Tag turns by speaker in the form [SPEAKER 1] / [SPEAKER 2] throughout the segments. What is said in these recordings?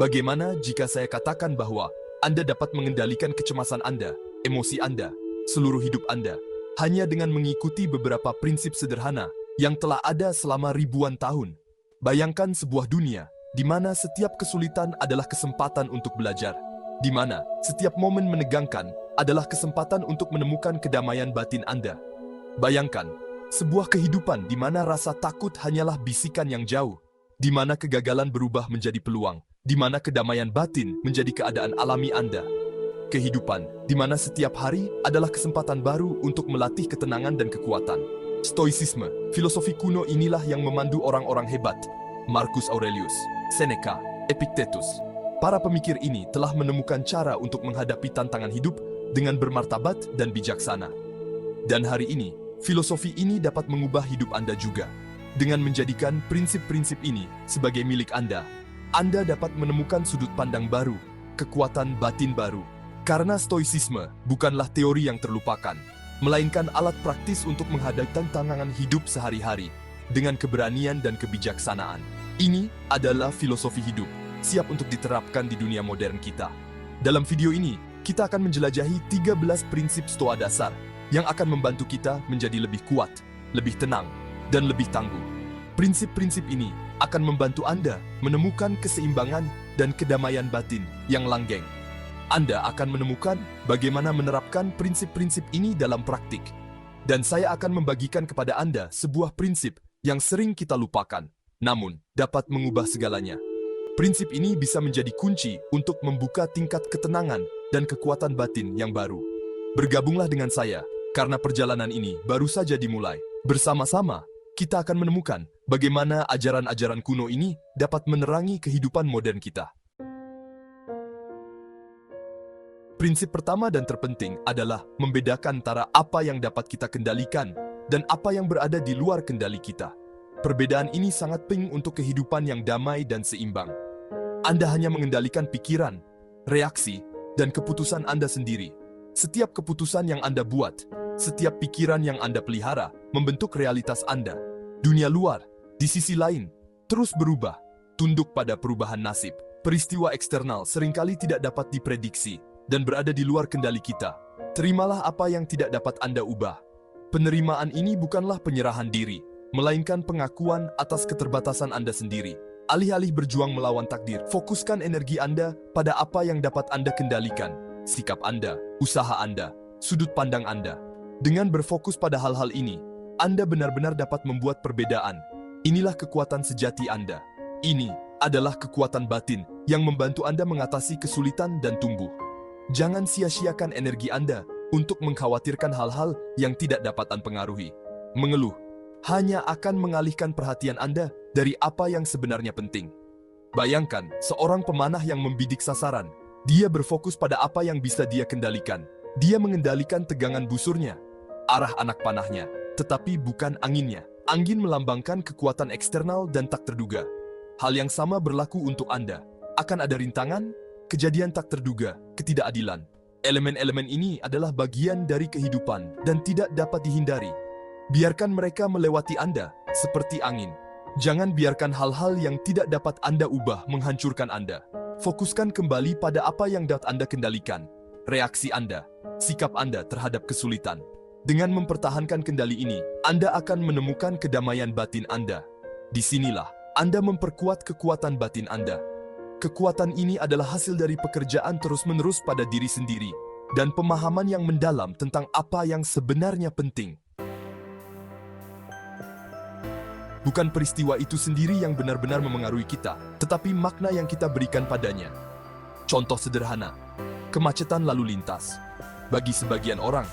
[SPEAKER 1] Bagaimana jika saya katakan bahwa Anda dapat mengendalikan kecemasan Anda, emosi Anda, seluruh hidup Anda, hanya dengan mengikuti beberapa prinsip sederhana yang telah ada selama ribuan tahun? Bayangkan sebuah dunia di mana setiap kesulitan adalah kesempatan untuk belajar, di mana setiap momen menegangkan adalah kesempatan untuk menemukan kedamaian batin Anda. Bayangkan sebuah kehidupan di mana rasa takut hanyalah bisikan yang jauh, di mana kegagalan berubah menjadi peluang, di mana kedamaian batin menjadi keadaan alami Anda. Kehidupan di mana setiap hari adalah kesempatan baru untuk melatih ketenangan dan kekuatan. Stoicisme, filosofi kuno inilah yang memandu orang-orang hebat. Marcus Aurelius, Seneca, Epictetus. Para pemikir ini telah menemukan cara untuk menghadapi tantangan hidup dengan bermartabat dan bijaksana. Dan hari ini, filosofi ini dapat mengubah hidup Anda juga. Dengan menjadikan prinsip-prinsip ini sebagai milik Anda dapat menemukan sudut pandang baru, kekuatan batin baru. Karena stoicisme bukanlah teori yang terlupakan, melainkan alat praktis untuk menghadapi tantangan hidup sehari-hari dengan keberanian dan kebijaksanaan. Ini adalah filosofi hidup, siap untuk diterapkan di dunia modern kita. Dalam video ini, kita akan menjelajahi 13 prinsip Stoa dasar yang akan membantu kita menjadi lebih kuat, lebih tenang, dan lebih tangguh. Prinsip-prinsip ini akan membantu Anda menemukan keseimbangan dan kedamaian batin yang langgeng. Anda akan menemukan bagaimana menerapkan prinsip-prinsip ini dalam praktik. Dan saya akan membagikan kepada Anda sebuah prinsip yang sering kita lupakan, namun dapat mengubah segalanya. Prinsip ini bisa menjadi kunci untuk membuka tingkat ketenangan dan kekuatan batin yang baru. Bergabunglah dengan saya, karena perjalanan ini baru saja dimulai. Bersama-sama, kita akan menemukan bagaimana ajaran-ajaran kuno ini dapat menerangi kehidupan modern kita. Prinsip pertama dan terpenting adalah membedakan antara apa yang dapat kita kendalikan dan apa yang berada di luar kendali kita. Perbedaan ini sangat penting untuk kehidupan yang damai dan seimbang. Anda hanya mengendalikan pikiran, reaksi, dan keputusan Anda sendiri. Setiap keputusan yang Anda buat, setiap pikiran yang Anda pelihara, membentuk realitas Anda. Dunia luar, di sisi lain, terus berubah, tunduk pada perubahan nasib. Peristiwa eksternal seringkali tidak dapat diprediksi dan berada di luar kendali kita. Terimalah apa yang tidak dapat Anda ubah. Penerimaan ini bukanlah penyerahan diri, melainkan pengakuan atas keterbatasan Anda sendiri. Alih-alih berjuang melawan takdir, fokuskan energi Anda pada apa yang dapat Anda kendalikan. Sikap Anda, usaha Anda, sudut pandang Anda. Dengan berfokus pada hal-hal ini, Anda benar-benar dapat membuat perbedaan. Inilah kekuatan sejati Anda. Ini adalah kekuatan batin yang membantu Anda mengatasi kesulitan dan tumbuh. Jangan sia-siakan energi Anda untuk mengkhawatirkan hal-hal yang tidak dapat Anda pengaruhi. Mengeluh hanya akan mengalihkan perhatian Anda dari apa yang sebenarnya penting. Bayangkan seorang pemanah yang membidik sasaran. Dia berfokus pada apa yang bisa dia kendalikan. Dia mengendalikan tegangan busurnya, arah anak panahnya, tetapi bukan anginnya. Angin melambangkan kekuatan eksternal dan tak terduga. Hal yang sama berlaku untuk Anda. Akan ada rintangan, kejadian tak terduga, ketidakadilan. Elemen-elemen ini adalah bagian dari kehidupan dan tidak dapat dihindari. Biarkan mereka melewati Anda seperti angin. Jangan biarkan hal-hal yang tidak dapat Anda ubah menghancurkan Anda. Fokuskan kembali pada apa yang dapat Anda kendalikan. Reaksi Anda, sikap Anda terhadap kesulitan. Dengan mempertahankan kendali ini, Anda akan menemukan kedamaian batin Anda. Disinilah Anda memperkuat kekuatan batin Anda. Kekuatan ini adalah hasil dari pekerjaan terus-menerus pada diri sendiri dan pemahaman yang mendalam tentang apa yang sebenarnya penting. Bukan peristiwa itu sendiri yang benar-benar memengaruhi kita, tetapi makna yang kita berikan padanya. Contoh sederhana, kemacetan lalu lintas. Bagi sebagian orang,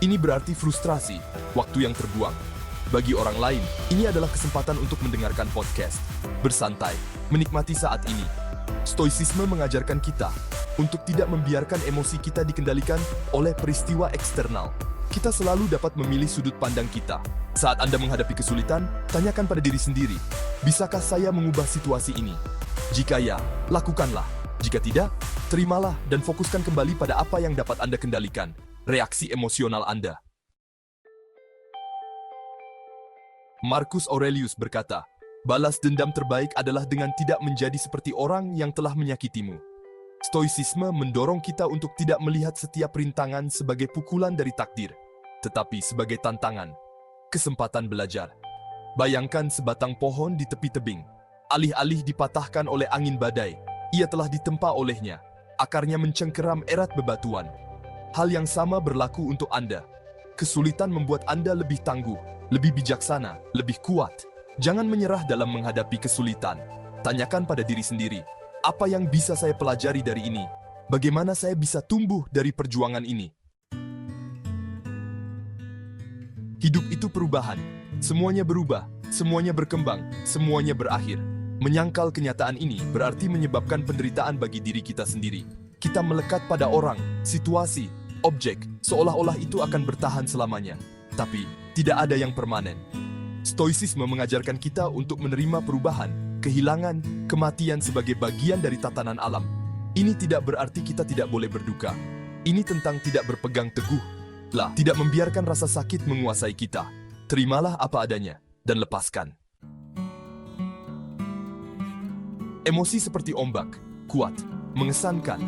[SPEAKER 1] ini berarti frustrasi, waktu yang terbuang. Bagi orang lain, ini adalah kesempatan untuk mendengarkan podcast, bersantai, menikmati saat ini. Stoicisme mengajarkan kita untuk tidak membiarkan emosi kita dikendalikan oleh peristiwa eksternal. Kita selalu dapat memilih sudut pandang kita. Saat Anda menghadapi kesulitan, tanyakan pada diri sendiri, bisakah saya mengubah situasi ini? Jika ya, lakukanlah. Jika tidak, terimalah dan fokuskan kembali pada apa yang dapat Anda kendalikan. Reaksi emosional Anda. Marcus Aurelius berkata, Balas dendam terbaik adalah dengan tidak menjadi seperti orang yang telah menyakitimu. Stoicisme mendorong kita untuk tidak melihat setiap rintangan sebagai pukulan dari takdir, tetapi sebagai tantangan, kesempatan belajar. Bayangkan sebatang pohon di tepi tebing. Alih-alih dipatahkan oleh angin badai, ia telah ditempa olehnya. Akarnya mencengkeram erat bebatuan. Hal yang sama berlaku untuk Anda. Kesulitan membuat Anda lebih tangguh, lebih bijaksana, lebih kuat. Jangan menyerah dalam menghadapi kesulitan. Tanyakan pada diri sendiri, apa yang bisa saya pelajari dari ini? Bagaimana saya bisa tumbuh dari perjuangan ini? Hidup itu perubahan. Semuanya berubah, semuanya berkembang, semuanya berakhir. Menyangkal kenyataan ini berarti menyebabkan penderitaan bagi diri kita sendiri. Kita melekat pada orang, situasi, objek, seolah-olah itu akan bertahan selamanya. Tapi, tidak ada yang permanen. Stoicisme mengajarkan kita untuk menerima perubahan, kehilangan, kematian sebagai bagian dari tatanan alam. Ini tidak berarti kita tidak boleh berduka. Ini tentang tidak berpegang teguh. Tidak membiarkan rasa sakit menguasai kita. Terimalah apa adanya, dan lepaskan. Emosi seperti ombak, kuat, mengesankan,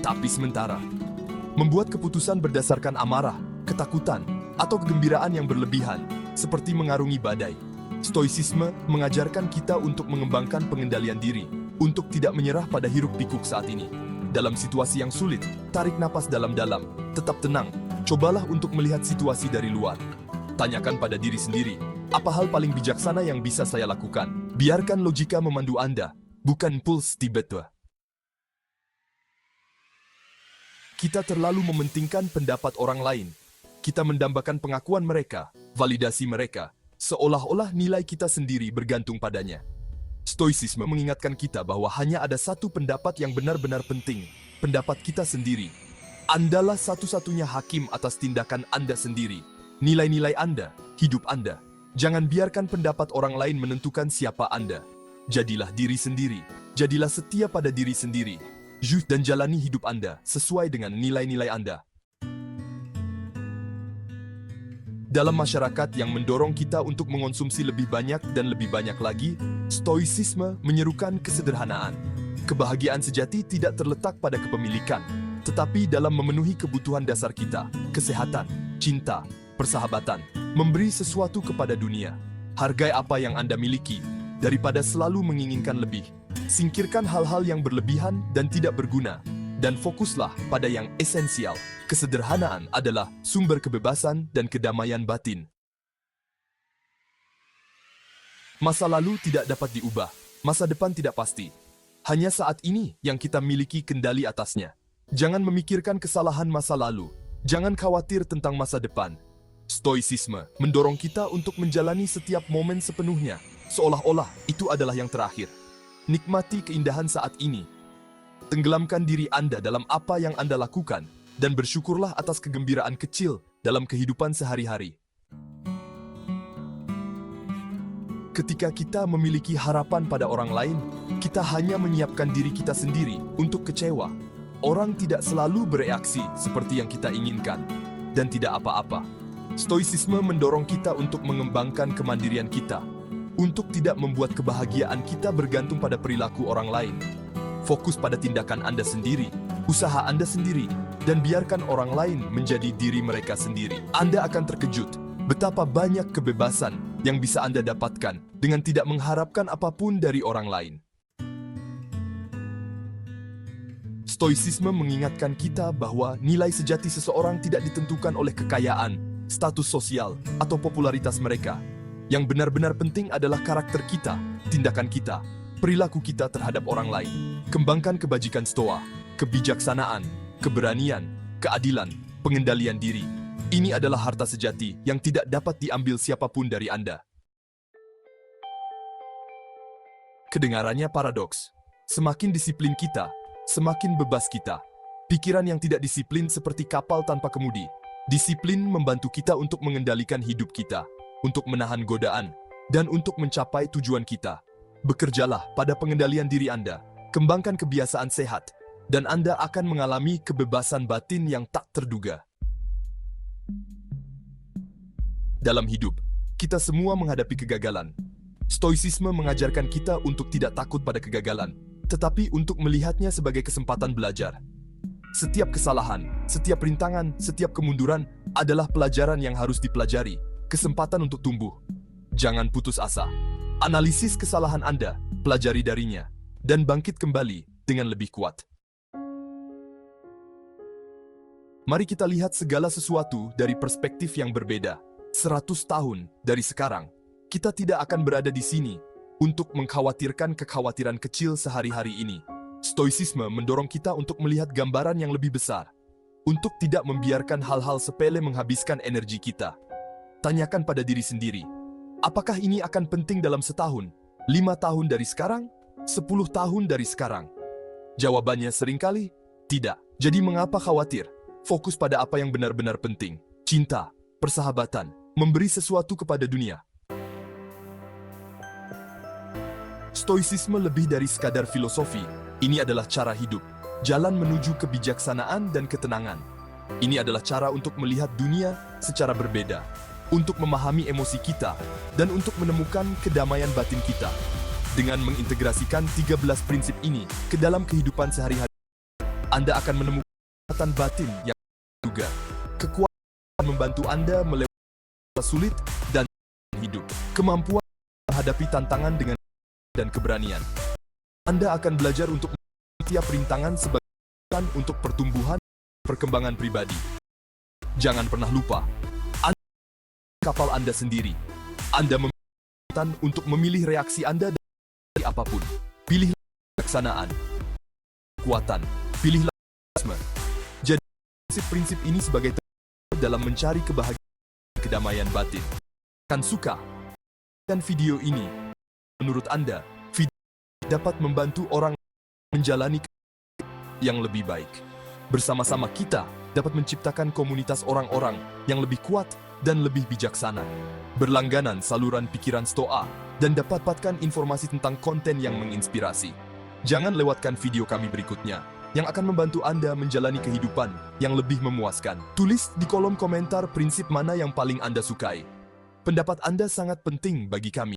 [SPEAKER 1] tapi sementara. Membuat keputusan berdasarkan amarah, ketakutan, atau kegembiraan yang berlebihan, seperti mengarungi badai. Stoicisme mengajarkan kita untuk mengembangkan pengendalian diri, untuk tidak menyerah pada hiruk-pikuk saat ini. Dalam situasi yang sulit, tarik napas dalam-dalam, tetap tenang, cobalah untuk melihat situasi dari luar. Tanyakan pada diri sendiri, apa hal paling bijaksana yang bisa saya lakukan? Biarkan logika memandu Anda, bukan impuls tiba-tiba. Kita terlalu mementingkan pendapat orang lain. Kita mendambakan pengakuan mereka, validasi mereka, seolah-olah nilai kita sendiri bergantung padanya. Stoicisme mengingatkan kita bahwa hanya ada satu pendapat yang benar-benar penting, pendapat kita sendiri. Andalah satu-satunya hakim atas tindakan Anda sendiri, nilai-nilai Anda, hidup Anda. Jangan biarkan pendapat orang lain menentukan siapa Anda. Jadilah diri sendiri, jadilah setia pada diri sendiri, dan jalani hidup Anda sesuai dengan nilai-nilai Anda. Dalam masyarakat yang mendorong kita untuk mengonsumsi lebih banyak dan lebih banyak lagi, stoicisme menyerukan kesederhanaan. Kebahagiaan sejati tidak terletak pada kepemilikan, tetapi dalam memenuhi kebutuhan dasar kita, kesehatan, cinta, persahabatan, memberi sesuatu kepada dunia. Hargai apa yang Anda miliki, daripada selalu menginginkan lebih. Singkirkan hal-hal yang berlebihan dan tidak berguna, dan fokuslah pada yang esensial. Kesederhanaan adalah sumber kebebasan dan kedamaian batin. Masa lalu tidak dapat diubah, masa depan tidak pasti. Hanya saat ini yang kita miliki kendali atasnya. Jangan memikirkan kesalahan masa lalu, jangan khawatir tentang masa depan. Stoicisme mendorong kita untuk menjalani setiap momen sepenuhnya, seolah-olah itu adalah yang terakhir. Nikmati keindahan saat ini. Tenggelamkan diri Anda dalam apa yang Anda lakukan, dan bersyukurlah atas kegembiraan kecil dalam kehidupan sehari-hari. Ketika kita memiliki harapan pada orang lain, kita hanya menyiapkan diri kita sendiri untuk kecewa. Orang tidak selalu bereaksi seperti yang kita inginkan, dan tidak apa-apa. Stoicisme mendorong kita untuk mengembangkan kemandirian kita, untuk tidak membuat kebahagiaan kita bergantung pada perilaku orang lain. Fokus pada tindakan Anda sendiri, usaha Anda sendiri, dan biarkan orang lain menjadi diri mereka sendiri. Anda akan terkejut betapa banyak kebebasan yang bisa Anda dapatkan dengan tidak mengharapkan apapun dari orang lain. Stoicisme mengingatkan kita bahwa nilai sejati seseorang tidak ditentukan oleh kekayaan, status sosial, atau popularitas mereka. Yang benar-benar penting adalah karakter kita, tindakan kita, perilaku kita terhadap orang lain. Kembangkan kebajikan stoa, kebijaksanaan, keberanian, keadilan, pengendalian diri. Ini adalah harta sejati yang tidak dapat diambil siapapun dari Anda. Kedengarannya paradoks. Semakin disiplin kita, semakin bebas kita. Pikiran yang tidak disiplin seperti kapal tanpa kemudi. Disiplin membantu kita untuk mengendalikan hidup kita, untuk menahan godaan, dan untuk mencapai tujuan kita. Bekerjalah pada pengendalian diri Anda. Kembangkan kebiasaan sehat, dan Anda akan mengalami kebebasan batin yang tak terduga. Dalam hidup, kita semua menghadapi kegagalan. Stoicisme mengajarkan kita untuk tidak takut pada kegagalan, tetapi untuk melihatnya sebagai kesempatan belajar. Setiap kesalahan, setiap rintangan, setiap kemunduran adalah pelajaran yang harus dipelajari, kesempatan untuk tumbuh. Jangan putus asa. Analisis kesalahan Anda, pelajari darinya, dan bangkit kembali dengan lebih kuat. Mari kita lihat segala sesuatu dari perspektif yang berbeda. 100 tahun dari sekarang, kita tidak akan berada di sini untuk mengkhawatirkan kekhawatiran kecil sehari-hari ini. Stoicisme mendorong kita untuk melihat gambaran yang lebih besar, untuk tidak membiarkan hal-hal sepele menghabiskan energi kita. Tanyakan pada diri sendiri, apakah ini akan penting dalam setahun, 5 tahun dari sekarang, 10 tahun dari sekarang? Jawabannya seringkali tidak. Jadi mengapa khawatir? Fokus pada apa yang benar-benar penting. Cinta, persahabatan, memberi sesuatu kepada dunia. Stoicisme lebih dari sekadar filosofi. Ini adalah cara hidup, jalan menuju kebijaksanaan dan ketenangan. Ini adalah cara untuk melihat dunia secara berbeda, untuk memahami emosi kita, dan untuk menemukan kedamaian batin kita. Dengan mengintegrasikan 13 prinsip ini ke dalam kehidupan sehari-hari, Anda akan menemukan kekuatan batin yang juga. Kekuatan membantu Anda melewati sulit dan hidup. Kemampuan menghadapi tantangan dengan dan keberanian. Anda akan belajar untuk setiap rintangan sebagai untuk pertumbuhan dan perkembangan pribadi. Jangan pernah lupa, Anda kapal Anda sendiri. Anda memiliki untuk memilih reaksi Anda dari apapun. Pilihlah kebijaksanaan, kekuatan, pilihlah optimisme. Jadi prinsip-prinsip ini sebagai dalam mencari kebahagiaan dan kedamaian batin. Akan suka dan video ini. Menurut Anda, video dapat membantu orang menjalani yang lebih baik. Bersama-sama kita dapat menciptakan komunitas orang-orang yang lebih kuat dan lebih bijaksana. Berlangganan saluran pikiran Stoa dan dapatkan informasi tentang konten yang menginspirasi. Jangan lewatkan video kami berikutnya yang akan membantu Anda menjalani kehidupan yang lebih memuaskan. Tulis di kolom komentar prinsip mana yang paling Anda sukai. Pendapat Anda sangat penting bagi kami.